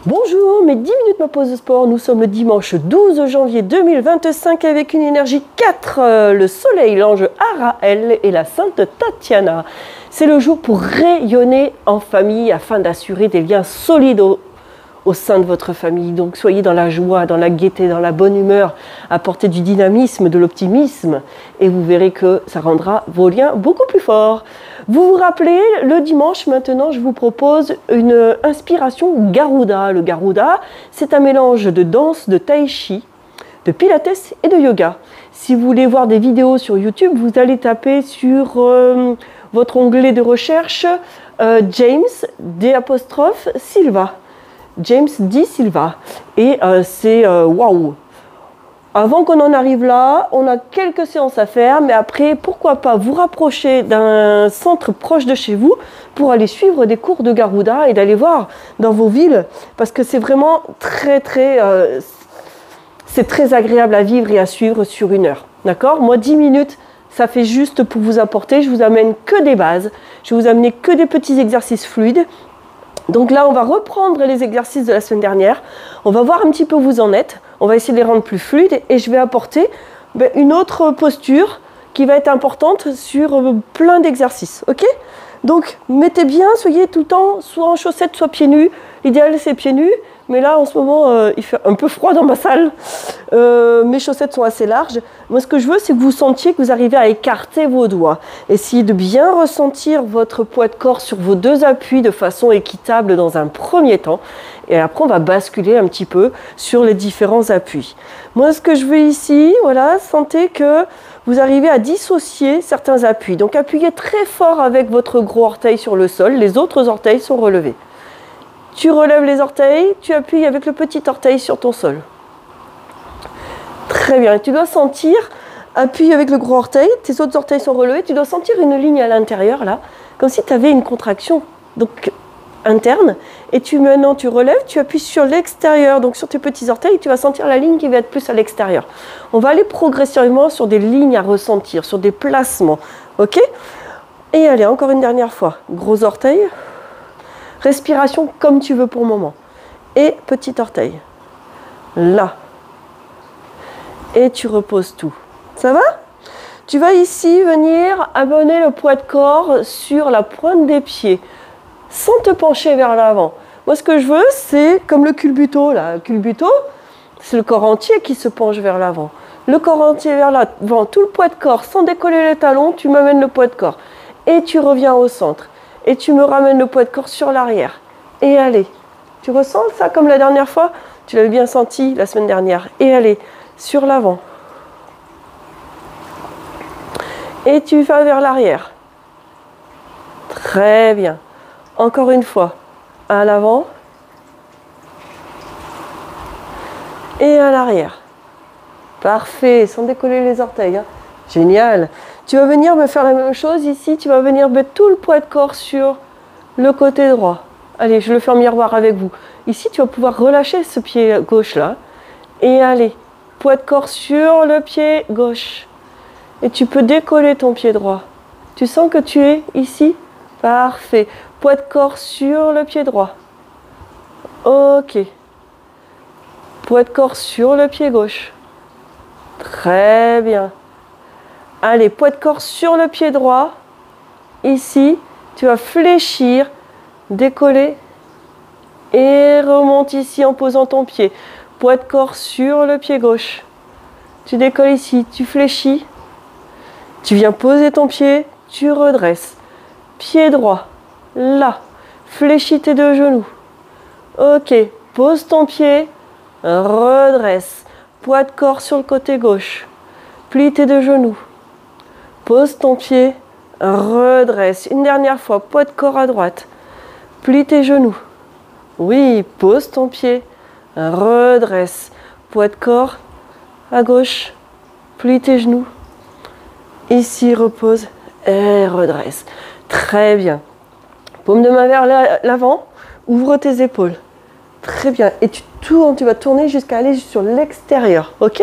Bonjour, mes 10 minutes ma pause de sport. Nous sommes le dimanche 12 janvier 2025 avec une énergie 4, le soleil, l'ange Araël et la sainte Tatiana. C'est le jour pour rayonner en famille afin d'assurer des liens solides au sein de votre famille. Donc soyez dans la joie, dans la gaieté, dans la bonne humeur, apportez du dynamisme, de l'optimisme et vous verrez que ça rendra vos liens beaucoup plus forts. Vous vous rappelez, le dimanche maintenant, je vous propose une inspiration Garuda. Le Garuda, c'est un mélange de danse, de tai chi, de pilates et de yoga. Si vous voulez voir des vidéos sur YouTube, vous allez taper sur votre onglet de recherche James Silva. James D. Silva. Et c'est waouh! Avant qu'on en arrive là, on a quelques séances à faire, mais après, pourquoi pas vous rapprocher d'un centre proche de chez vous pour aller suivre des cours de Garuda et d'aller voir dans vos villes, parce que c'est vraiment c'est très agréable à vivre et à suivre sur 1 heure. D'accord? Moi, 10 minutes, ça fait juste pour vous apporter. Je vous amène que des bases. Je vais vous amener que des petits exercices fluides. Donc là, on va reprendre les exercices de la semaine dernière. On va voir un petit peu où vous en êtes. On va essayer de les rendre plus fluides et je vais apporter une autre posture qui va être importante sur plein d'exercices. Ok? Donc, mettez bien, soyez tout le temps soit en chaussettes, soit pieds nus. L'idéal, c'est pieds nus. Mais là, en ce moment, il fait un peu froid dans ma salle. Mes chaussettes sont assez larges. Moi, ce que je veux, c'est que vous sentiez que vous arrivez à écarter vos doigts. Essayez de bien ressentir votre poids de corps sur vos 2 appuis de façon équitable dans un premier temps. Et après, on va basculer un petit peu sur les différents appuis. Moi, ce que je veux ici, voilà, sentez que vous arrivez à dissocier certains appuis. Donc, appuyez très fort avec votre gros orteil sur le sol. Les autres orteils sont relevés. Tu relèves les orteils, tu appuies avec le petit orteil sur ton sol. Très bien. Tu dois sentir, appuie avec le gros orteil, tes autres orteils sont relevés, tu dois sentir une ligne à l'intérieur, là, comme si tu avais une contraction donc, interne. Et maintenant, tu relèves, tu appuies sur l'extérieur, donc sur tes petits orteils, tu vas sentir la ligne qui va être plus à l'extérieur. On va aller progressivement sur des lignes à ressentir, sur des placements. Ok? Et allez, encore une dernière fois. Gros orteil. Respiration comme tu veux pour le moment. Et petit orteil. Là. Et tu reposes tout. Ça va? Tu vas ici venir amener le poids de corps sur la pointe des pieds. Sans te pencher vers l'avant. Moi, ce que je veux, c'est comme le culbuto. Là. Le culbuto, c'est le corps entier qui se penche vers l'avant. Le corps entier vers l'avant. Tout le poids de corps. Sans décoller les talons, tu m'amènes le poids de corps. Et tu reviens au centre. Et tu me ramènes le poids de corps sur l'arrière. Et allez. Tu ressens ça comme la dernière fois? Tu l'avais bien senti la semaine dernière. Et allez, sur l'avant. Et tu vas vers l'arrière. Très bien. Encore une fois. À l'avant. Et à l'arrière. Parfait. Sans décoller les orteils. Hein. Génial. Tu vas venir me faire la même chose ici. Tu vas venir mettre tout le poids de corps sur le côté droit. Allez, je le fais en miroir avec vous. Ici, tu vas pouvoir relâcher ce pied gauche là. Et allez, poids de corps sur le pied gauche. Et tu peux décoller ton pied droit. Tu sens que tu es ici? Parfait. Poids de corps sur le pied droit. Ok. Poids de corps sur le pied gauche. Très bien. Allez, poids de corps sur le pied droit. Ici, tu vas fléchir, décoller et remonte ici en posant ton pied. Poids de corps sur le pied gauche. Tu décolles ici, tu fléchis. Tu viens poser ton pied, tu redresses. Pied droit, là. Fléchis tes 2 genoux. Ok, pose ton pied, redresse. Poids de corps sur le côté gauche. Plie tes 2 genoux. Pose ton pied, redresse. Une dernière fois, poids de corps à droite. Plie tes genoux. Oui, pose ton pied, redresse. Poids de corps à gauche. Plie tes genoux. Ici, repose et redresse. Très bien. Paume de main vers l'avant. Ouvre tes épaules. Très bien. Et tu tournes, tu vas tourner jusqu'à aller sur l'extérieur. Ok?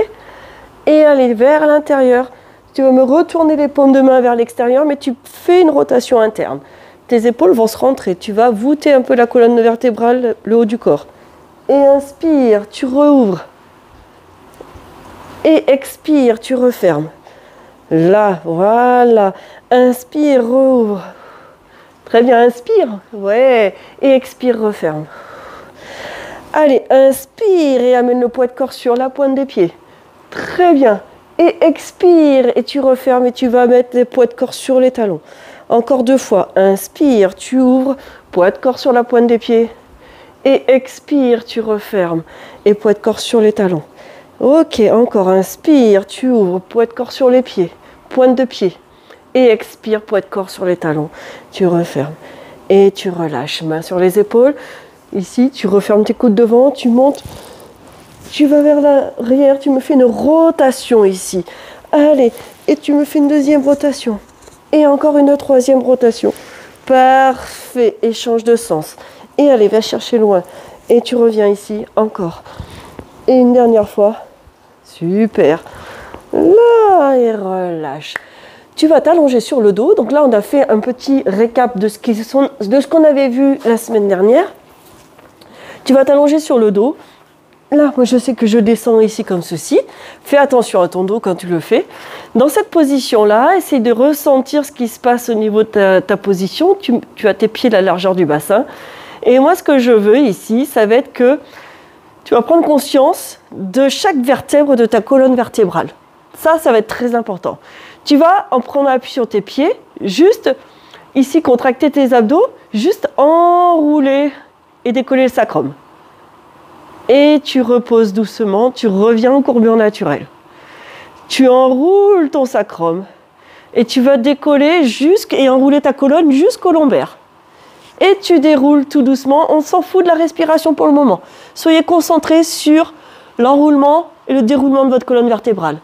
Et aller vers l'intérieur. Tu vas me retourner les paumes de main vers l'extérieur, mais tu fais une rotation interne. Tes épaules vont se rentrer. Tu vas voûter un peu la colonne vertébrale, le haut du corps. Et inspire, tu rouvres. Et expire, tu refermes. Là, voilà. Inspire, rouvre. Très bien, inspire. Ouais. Et expire, referme. Allez, inspire et amène le poids de corps sur la pointe des pieds. Très bien. Et expire et tu refermes et tu vas mettre les poids de corps sur les talons. Encore 2 fois. Inspire, tu ouvres, poids de corps sur la pointe des pieds. Et expire, tu refermes et poids de corps sur les talons. Ok, encore. Inspire, tu ouvres, poids de corps sur les pieds, pointe de pied. Et expire, poids de corps sur les talons. Tu refermes et tu relâches. Main sur les épaules. Ici, tu refermes tes coudes devant, tu montes. Tu vas vers l'arrière, tu me fais une rotation ici. Allez, et tu me fais une deuxième rotation. Et encore une troisième rotation. Parfait, et change de sens. Et allez, va chercher loin. Et tu reviens ici, encore. Et une dernière fois. Super. Là, et relâche. Tu vas t'allonger sur le dos. Donc là, on a fait un petit récap de ce qu'on avait vu la semaine dernière. Tu vas t'allonger sur le dos. Là, moi, je sais que je descends ici comme ceci. Fais attention à ton dos quand tu le fais. Dans cette position-là, essaye de ressentir ce qui se passe au niveau de ta position. Tu as tes pieds à la largeur du bassin. Et moi, ce que je veux ici, ça va être que tu vas prendre conscience de chaque vertèbre de ta colonne vertébrale. Ça va être très important. Tu vas en prendre appui sur tes pieds, juste ici contracter tes abdos, juste enrouler et décoller le sacrum. Et tu reposes doucement, tu reviens en courbure naturelle. Tu enroules ton sacrum et tu vas décoller et enrouler ta colonne jusqu'au lombaire. Et tu déroules tout doucement, on s'en fout de la respiration pour le moment. Soyez concentrés sur l'enroulement et le déroulement de votre colonne vertébrale.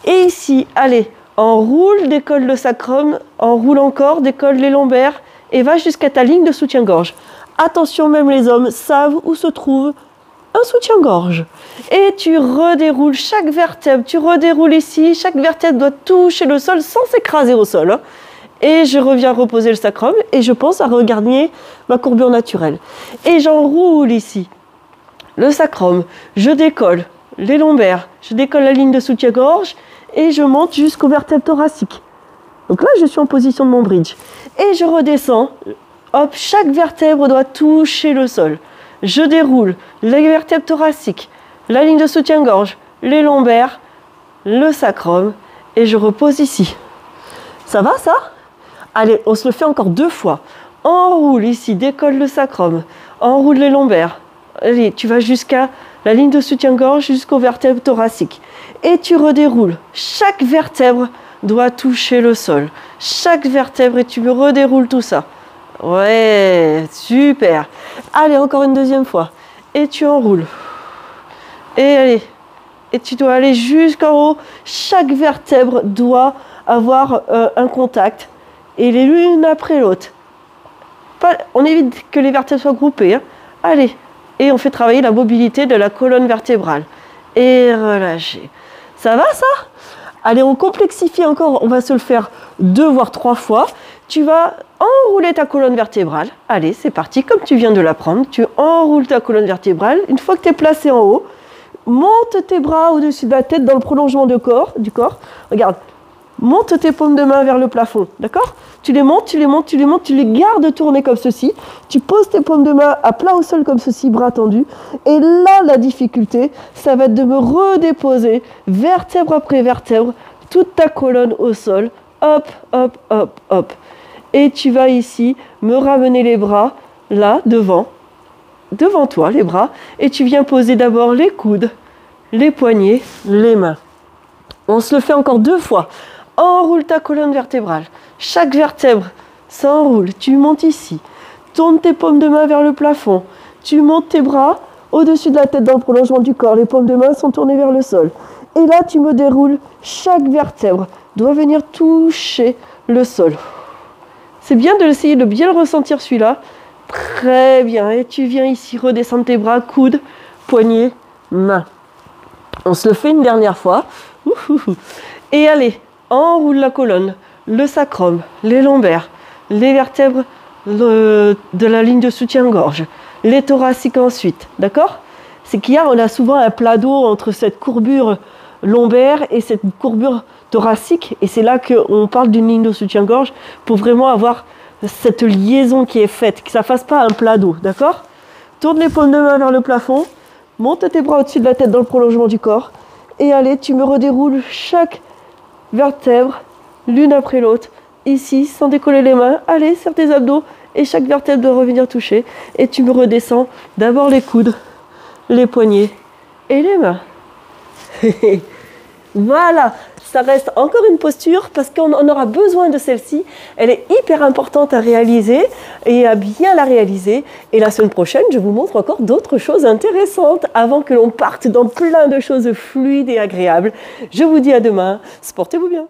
Et ici, allez, enroule, décolle le sacrum, enroule encore, décolle les lombaires et va jusqu'à ta ligne de soutien-gorge. Attention, même les hommes savent où se trouve un soutien-gorge. Et tu redéroules chaque vertèbre, tu redéroules ici, chaque vertèbre doit toucher le sol sans s'écraser au sol. Hein. Et je reviens reposer le sacrum et je pense à regagner ma courbure naturelle. Et j'enroule ici le sacrum, je décolle les lombaires, je décolle la ligne de soutien-gorge et je monte jusqu'aux vertèbres thoraciques. Donc là, je suis en position de mon bridge. Et je redescends, hop, chaque vertèbre doit toucher le sol. Je déroule les vertèbres thoraciques, la ligne de soutien-gorge, les lombaires, le sacrum et je repose ici. Ça va ça ? Allez, on se le fait encore 2 fois. Enroule ici, décolle le sacrum, enroule les lombaires. Allez, tu vas jusqu'à la ligne de soutien-gorge, jusqu'aux vertèbres thoraciques. Et tu redéroules. Chaque vertèbre doit toucher le sol. Chaque vertèbre et tu me redéroules tout ça. Ouais, super. Allez, encore une deuxième fois. Et tu enroules. Et allez. Et tu dois aller jusqu'en haut. Chaque vertèbre doit avoir un contact. Et les l'une après l'autre. On évite que les vertèbres soient groupées. Hein. Allez. Et on fait travailler la mobilité de la colonne vertébrale. Et relâcher. Ça va ça ? Allez, on complexifie encore. On va se le faire 2 voire 3 fois. Tu vas enrouler ta colonne vertébrale. Allez, c'est parti, comme tu viens de l'apprendre. Tu enroules ta colonne vertébrale. Une fois que tu es placé en haut, monte tes bras au-dessus de la tête dans le prolongement du corps. Regarde, monte tes paumes de main vers le plafond. D'accord ? Tu les montes, tu les gardes tourner comme ceci. Tu poses tes paumes de main à plat au sol comme ceci, bras tendus. Et là, la difficulté, ça va être de me redéposer, vertèbre après vertèbre, toute ta colonne au sol. Hop, hop, hop, hop. Et tu vas ici me ramener les bras, là, devant toi, les bras. Et tu viens poser d'abord les coudes, les poignets, les mains. On se le fait encore 2 fois. Enroule ta colonne vertébrale. Chaque vertèbre s'enroule. Tu montes ici. Tourne tes paumes de main vers le plafond. Tu montes tes bras au-dessus de la tête dans le prolongement du corps. Les paumes de main sont tournées vers le sol. Et là, tu me déroules. Chaque vertèbre doit venir toucher le sol. C'est bien d'essayer de bien le ressentir celui-là. Très bien. Et tu viens ici redescendre tes bras, coudes, poignets, mains. On se le fait une dernière fois. Et allez, enroule la colonne, le sacrum, les lombaires, les vertèbres de la ligne de soutien-gorge, les thoraciques ensuite, d'accord? C'est on a souvent un plat d'eau entre cette courbure lombaire et cette courbure thoracique, et c'est là qu'on parle d'une ligne de soutien-gorge pour vraiment avoir cette liaison qui est faite, que ça ne fasse pas un plat d'eau, d'accord? Tourne les paumes de main vers le plafond, monte tes bras au-dessus de la tête dans le prolongement du corps, et allez, tu me redéroules chaque vertèbre, l'une après l'autre, ici, sans décoller les mains. Allez, serre tes abdos, et chaque vertèbre doit revenir toucher, et tu me redescends d'abord les coudes, les poignets et les mains. Voilà, ça reste encore une posture parce qu'on en aura besoin de celle-ci. Elle est hyper importante à réaliser et à bien la réaliser. Et la semaine prochaine, je vous montre encore d'autres choses intéressantes avant que l'on parte dans plein de choses fluides et agréables. Je vous dis à demain. Portez-vous bien.